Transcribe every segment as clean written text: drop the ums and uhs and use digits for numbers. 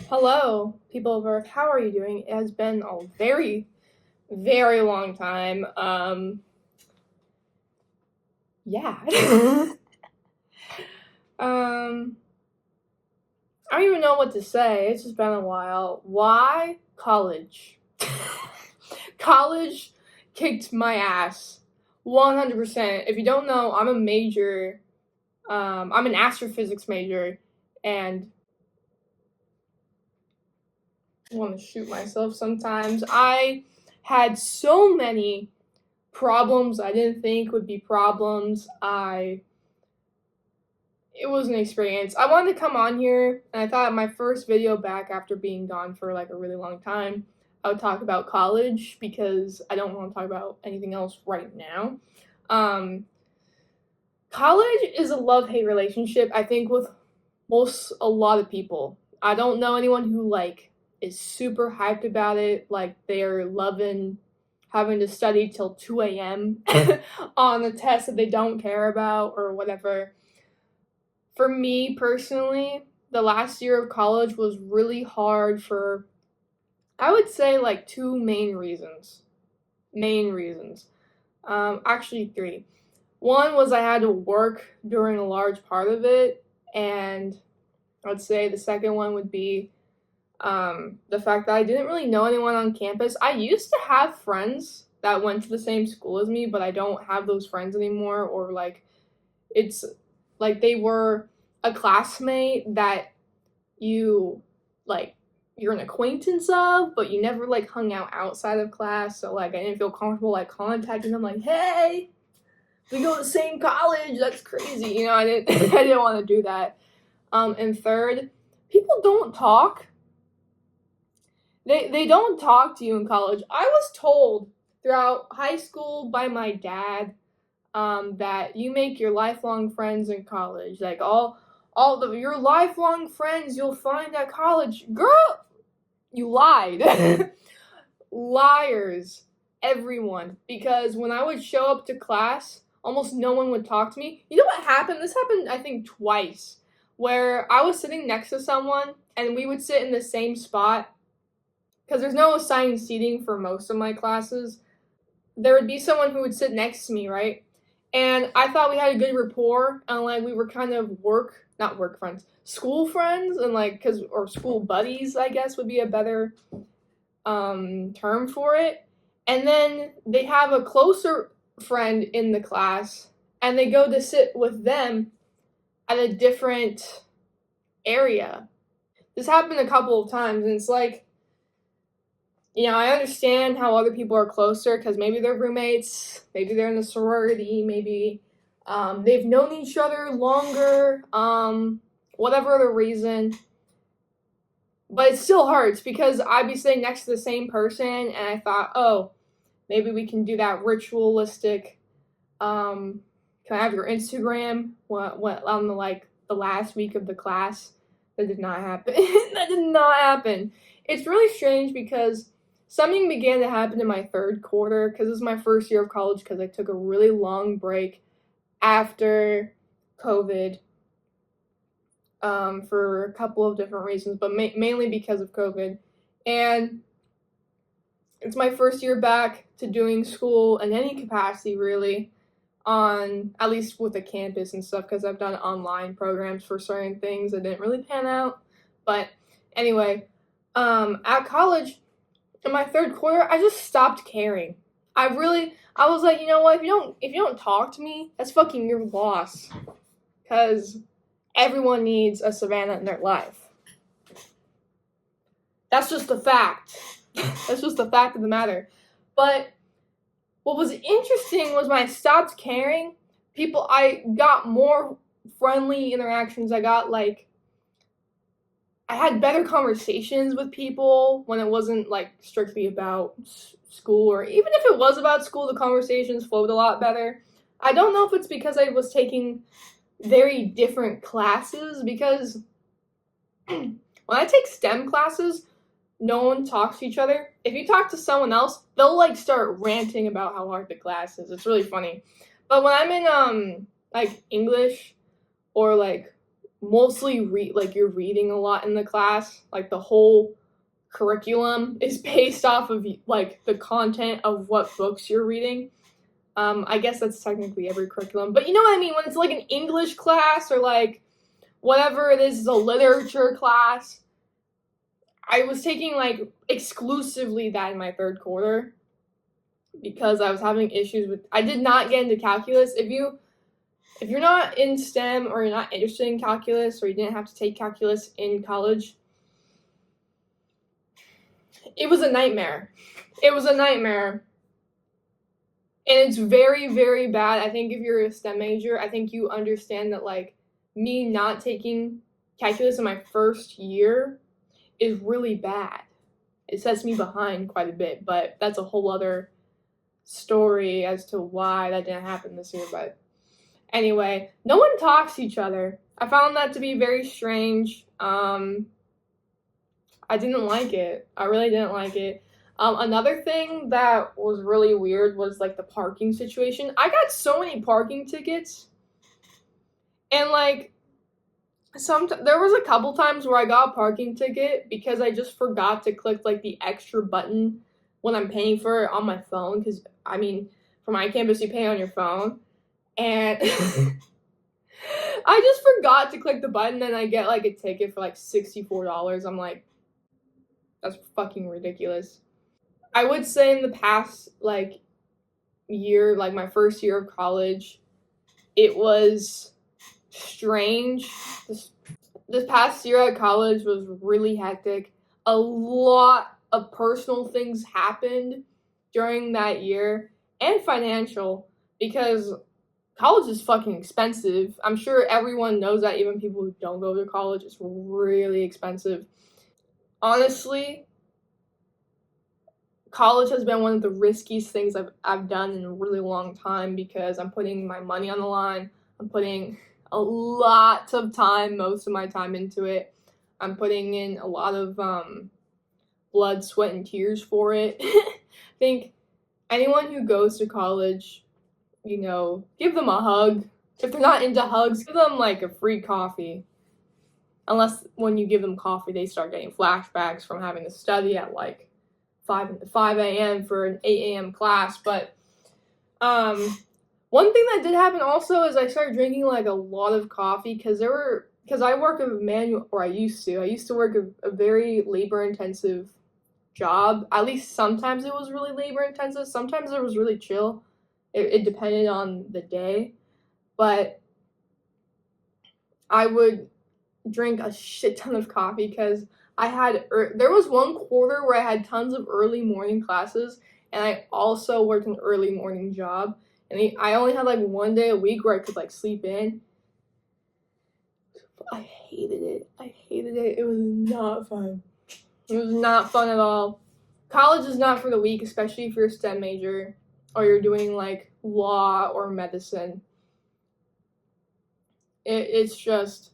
Hello, people of Earth. How are you doing? It has been a very, very long time. Yeah. um, I don't even know what to say. It's just been a while. Why college? College kicked my ass, 100%. If you don't know, I'm a major. I'm an astrophysics major, and I want to shoot myself sometimes. I had so many problems I didn't think would be problems. It was an experience. I wanted to come on here, and I thought my first video back after being gone for like a really long time, I would talk about college because I don't want to talk about anything else right now. Um, College is a love-hate relationship, I think, with a lot of people. I don't know anyone who is super hyped about it, like they're loving having to study till 2 a.m. on a test that they don't care about or whatever. For me personally, the last year of college was really hard for, I would say, like two main reasons. Actually, three. One was I had to work during a large part of it, and I'd say the second one would be the fact that I didn't really know anyone on campus. I used to have friends that went to the same school as me, but I don't have those friends anymore, or it's like they were a classmate that you you're an acquaintance of, but you never hung out outside of class. So I didn't feel comfortable contacting them hey, we go to the same college. That's crazy. I didn't I didn't want to do that. And third, people don't talk. They don't talk to you in college. I was told throughout high school by my dad that you make your lifelong friends in college. Your lifelong friends you'll find at college. Girl, you lied. Liars, everyone. Because when I would show up to class, almost no one would talk to me. You know what happened? This happened, I think, twice, where I was sitting next to someone and we would sit in the same spot because there's no assigned seating for most of my classes. There would be someone who would sit next to me, right? And I thought we had a good rapport, and we were kind of not work friends, school friends, and or school buddies, I guess would be a better term for it. And then they have a closer friend in the class, and they go to sit with them at a different area. This happened a couple of times, and it's I understand how other people are closer because maybe they're roommates, maybe they're in a sorority, maybe they've known each other longer, whatever the reason. But it still hurts because I'd be sitting next to the same person, and I thought, oh, maybe we can do that ritualistic. Can I have your Instagram? What on the last week of the class? That did not happen. That did not happen. It's really strange because something began to happen in my third quarter because this is my first year of college because I took a really long break after COVID for a couple of different reasons, but mainly because of COVID. And it's my first year back to doing school in any capacity, really, at least with the campus and stuff, because I've done online programs for certain things that didn't really pan out. But anyway, at college, in my third quarter, I just stopped caring. I was like, you know what? If you don't talk to me, that's fucking your loss. Because everyone needs a Savannah in their life. That's just a fact. That's just the fact of the matter. But what was interesting was when I stopped caring, I got more friendly interactions. I had better conversations with people when it wasn't strictly about school, or even if it was about school, the conversations flowed a lot better. I don't know if it's because I was taking very different classes, because when I take STEM classes, no one talks to each other. If you talk to someone else, they'll start ranting about how hard the class is. It's really funny. But when I'm in English or mostly you're reading a lot in the class. Like the whole curriculum is based off of like the content of what books you're reading. I guess that's technically every curriculum, but you know what I mean when it's like an English class or like whatever it is a literature class. I was taking like exclusively that in my third quarter because I was having issues with. I did not get into calculus. If you're not in STEM or you're not interested in calculus or you didn't have to take calculus in college, it was a nightmare. It was a nightmare. And it's very, very bad. I think if you're a STEM major, I think you understand that, like, me not taking calculus in my first year is really bad. It sets me behind quite a bit, but that's a whole other story as to why that didn't happen this year. But anyway, no one talks to each other. I found that to be very strange. I didn't like it. I really didn't like it. Another thing that was really weird was like the parking situation. I got so many parking tickets, and like there was a couple times where I got a parking ticket because I just forgot to click like the extra button when I'm paying for it on my phone. Because I mean, for my campus, you pay on your phone, and I just forgot to click the button, and I get like a ticket for like $64. I'm like, that's fucking ridiculous. I would say in the past, like, year, like my first year of college, it was strange. This past year at college was really hectic. A lot of personal things happened during that year, and financial, because college is fucking expensive. I'm sure everyone knows that, even people who don't go to college. It's really expensive. Honestly, college has been one of the riskiest things I've done in a really long time because I'm putting my money on the line. I'm putting a lot of time, most of my time into it. I'm putting in a lot of blood, sweat, and tears for it. I think anyone who goes to college, you know, give them a hug. If they're not into hugs, give them like a free coffee. Unless when you give them coffee, they start getting flashbacks from having to study at like 5 a.m. for an 8 a.m. class. But one thing that did happen also is I started drinking like a lot of coffee because I work a manual, or I used to work a very labor intensive job. At least sometimes it was really labor intensive. Sometimes it was really chill. It depended on the day, but I would drink a shit ton of coffee because there was one quarter where I had tons of early morning classes, and I also worked an early morning job, and I only had like one day a week where I could like sleep in. I hated it. It was not fun. It was not fun at all. College is not for the weak, especially if you're a STEM major or you're doing like law or medicine. It's just,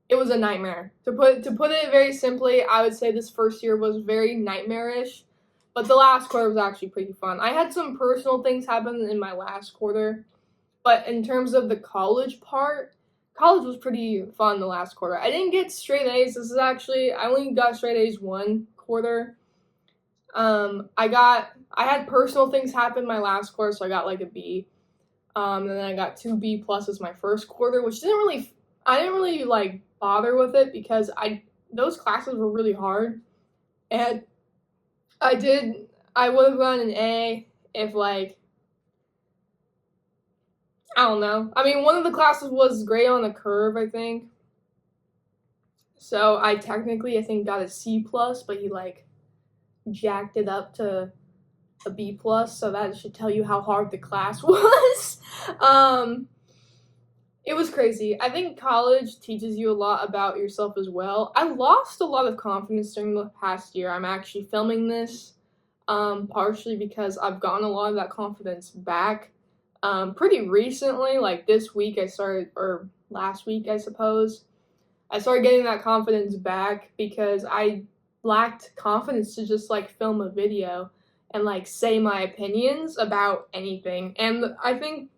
it was a nightmare. To put it very simply, I would say this first year was very nightmarish, but the last quarter was actually pretty fun. I had some personal things happen in my last quarter, but in terms of the college part, college was pretty fun the last quarter. I didn't get straight A's. I only got straight A's one quarter. I had personal things happen my last quarter, so I got like a B. And then I got 2 B pluses my first quarter, which I didn't really like bother with it because those classes were really hard, and I would have gotten an A if like, I don't know. I mean, one of the classes was grade on the curve, I think. So I think got a C plus, but he like jacked it up to a B plus, so that should tell you how hard the class was. It was crazy. I think college teaches you a lot about yourself as well. I lost a lot of confidence during the past year. I'm actually filming this partially because I've gotten a lot of that confidence back pretty recently. Like this week or last week, I suppose. I started getting that confidence back because I lacked confidence to just like film a video and like say my opinions about anything. And I think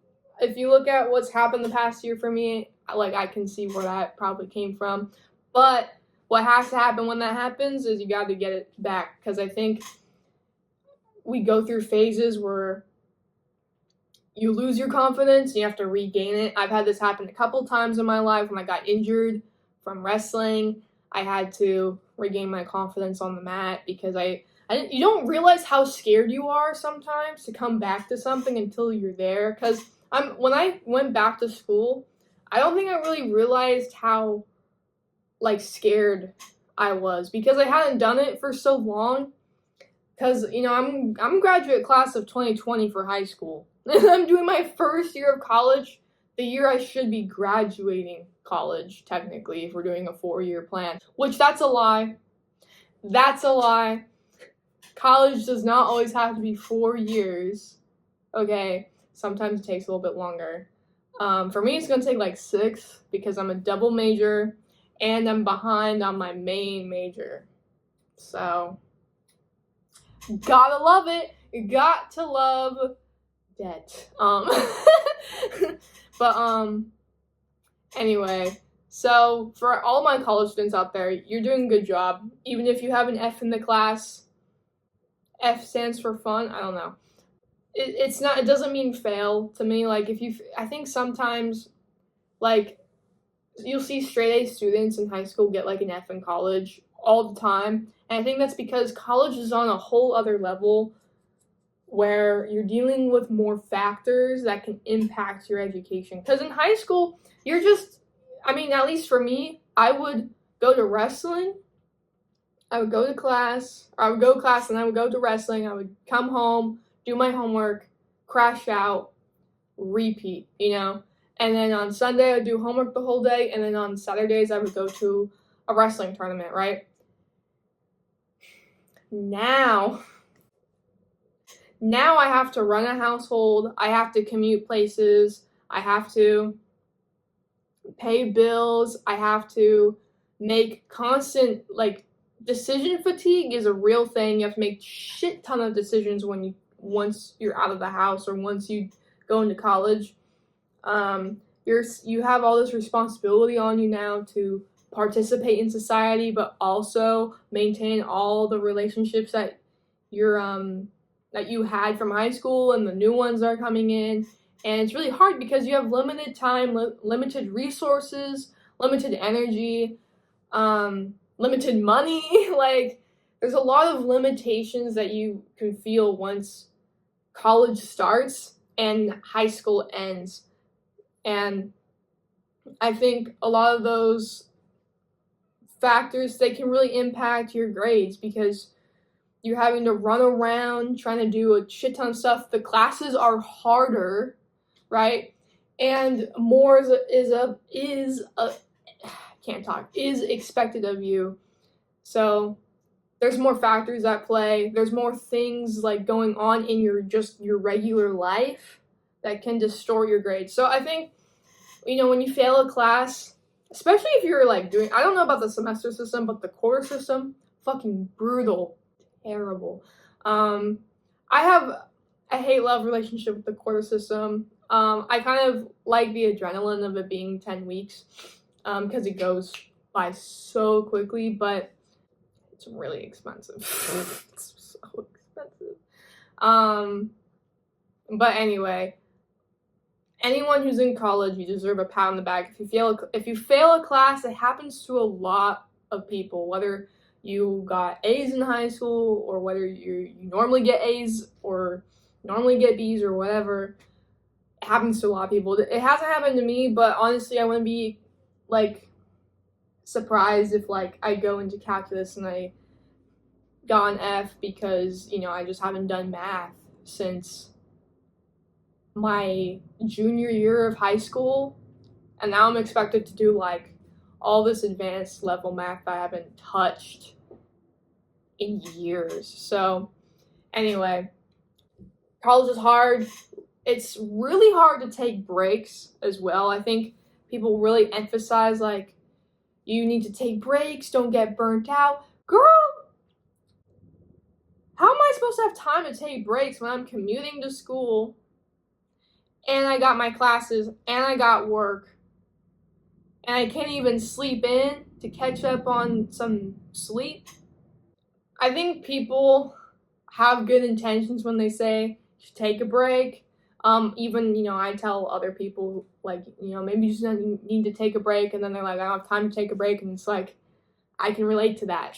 if you look at what's happened the past year for me, like I can see where that probably came from. But what has to happen when that happens is you got to get it back, because I think we go through phases where you lose your confidence and you have to regain it. I've had this happen a couple times in my life. When I got injured from wrestling, I had to regain my confidence on the mat, because you don't realize how scared you are sometimes to come back to something until you're there. Because when I went back to school, I don't think I really realized how like scared I was, because I hadn't done it for so long. Because I'm graduate class of 2020 for high school. I'm doing my first year of college, the year I should be graduating college, technically, if we're doing a 4-year plan. Which, that's a lie. That's a lie. College does not always have to be 4 years. Okay, sometimes it takes a little bit longer. For me, it's going to take like 6, because I'm a double major, and I'm behind on my main major. So, gotta love it. You got to love debt. But anyway, so for all my college students out there, you're doing a good job. Even if you have an F in the class, F stands for fun. I don't know. It's not. It doesn't mean fail to me. Like I think sometimes, like, you'll see straight A students in high school get like an F in college all the time, and I think that's because college is on a whole other level, where you're dealing with more factors that can impact your education. Because in high school, you're just, at least for me, I would go to wrestling, I would go to class, or I would go to class and I would go to wrestling, I would come home, do my homework, crash out, repeat, And then on Sunday, I would do homework the whole day, and then on Saturdays, I would go to a wrestling tournament, right? Now I have to run a household, I have to commute places, I have to pay bills, I have to make constant, decision fatigue is a real thing. You have to make shit ton of decisions once you're out of the house, or once you go into college. You have all this responsibility on you now to participate in society, but also maintain all the relationships that that you had from high school, and the new ones are coming in. And it's really hard because you have limited time, limited resources, limited energy, limited money. Like, there's a lot of limitations that you can feel once college starts and high school ends. And I think a lot of those factors, they can really impact your grades, because you're having to run around trying to do a shit ton of stuff. The classes are harder, right? And more is expected of you. So there's more factors at play. There's more things like going on in your regular life that can distort your grades. So I think, when you fail a class, especially if you're I don't know about the semester system, but the quarter system, fucking brutal, terrible. I have a hate-love relationship with the quarter system. I kind of like the adrenaline of it being 10 weeks, because it goes by so quickly, but it's really expensive. It's so expensive. But anyway, anyone who's in college, you deserve a pat on the back. If you fail a class, it happens to a lot of people, whether you got A's in high school, or whether you normally get A's or normally get B's or whatever. It happens to a lot of people. It hasn't happened to me, but honestly, I wouldn't be surprised if I go into calculus and I got an F, because I just haven't done math since my junior year of high school, and now I'm expected to do all this advanced level math that I haven't touched in years. So anyway, college is hard. It's really hard to take breaks as well. I think people really emphasize you need to take breaks, don't get burnt out. Girl, how am I supposed to have time to take breaks when I'm commuting to school and I got my classes, and I got work, and I can't even sleep in to catch up on some sleep. I think people have good intentions when they say you should take a break. Even, I tell other people, like, maybe you just need to take a break, and then they're like, I don't have time to take a break, and it's like, I can relate to that.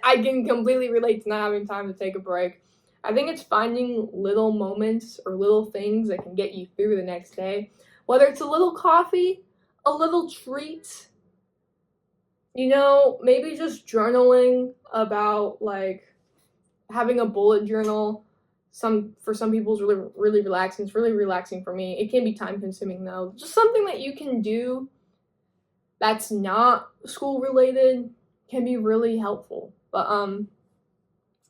I can completely relate to not having time to take a break. I think it's finding little moments or little things that can get you through the next day. Whether it's a little coffee, a little treat, maybe just journaling about, like, having a bullet journal. For some people is really, really relaxing. It's really relaxing for me. It can be time consuming though. Just something that you can do that's not school related can be really helpful. But I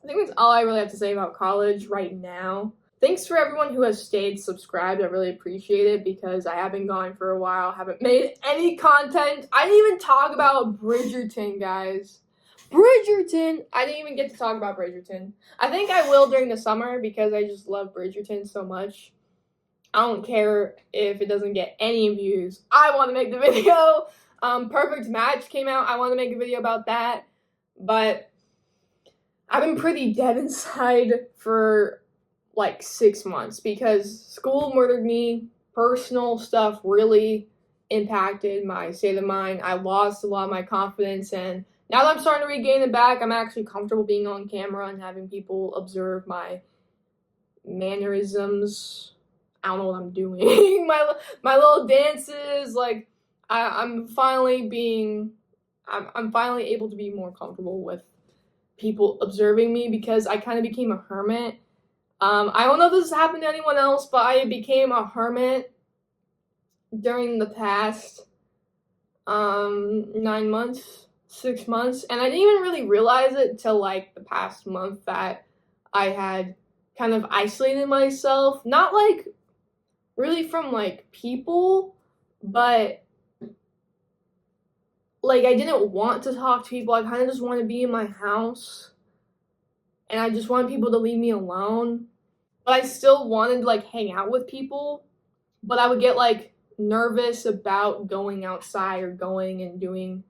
think that's all I really have to say about college right now. Thanks for everyone who has stayed subscribed. I really appreciate it because I have been gone for a while. Haven't made any content. I didn't even talk about Bridgerton, guys. Bridgerton! I didn't even get to talk about Bridgerton. I think I will during the summer because I just love Bridgerton so much. I don't care if it doesn't get any views. I want to make the video. Perfect Match came out. I want to make a video about that. But I've been pretty dead inside for like 6 months because school murdered me. Personal stuff really impacted my state of mind. I lost a lot of my confidence, and now that I'm starting to regain it back, I'm actually comfortable being on camera and having people observe my mannerisms. I don't know what I'm doing. my little dances, like I'm finally able to be more comfortable with people observing me because I kind of became a hermit. I don't know if this has happened to anyone else, but I became a hermit during the past 9 months, 6 months, and I didn't even really realize it till like the past month that I had kind of isolated myself, not like really from like people, but like I didn't want to talk to people. I kind of just want to be in my house, and I just wanted people to leave me alone. But I still wanted to like hang out with people, but I would get like nervous about going outside or going and doing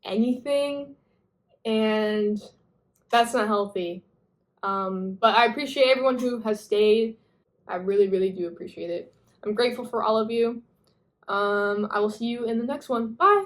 anything, and that's not healthy. But I appreciate everyone who has stayed. I really, really do appreciate it. I'm grateful for all of you. I will see you in the next one. Bye!